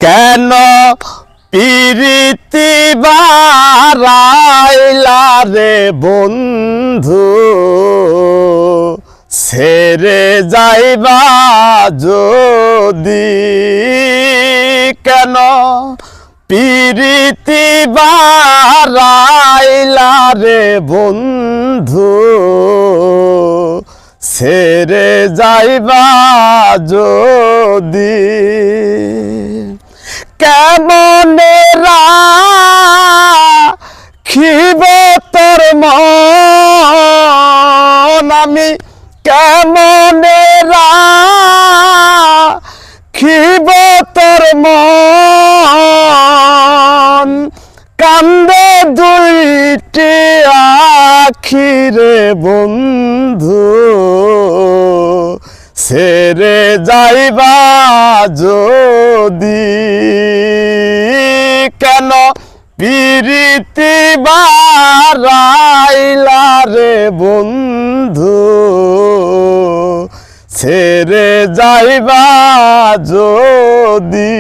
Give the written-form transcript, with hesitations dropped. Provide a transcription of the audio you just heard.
কেন পিরিতি বারাইলা রে বন্ধু ছেড়ে যাইবা যদি কেন পিরিতি বারাইলা রে বন্ধু ছেড়ে যাইবা যদি কেমনে রাখিব তোর মন আমি কেমনে রাখিব তোর মন কান্দে দুইটি আখিরে বন্ধু ছেড়ে যাইবা যদি কেন পিরিতি বারাইলা রে বন্ধু ছেড়ে যাইবা যদি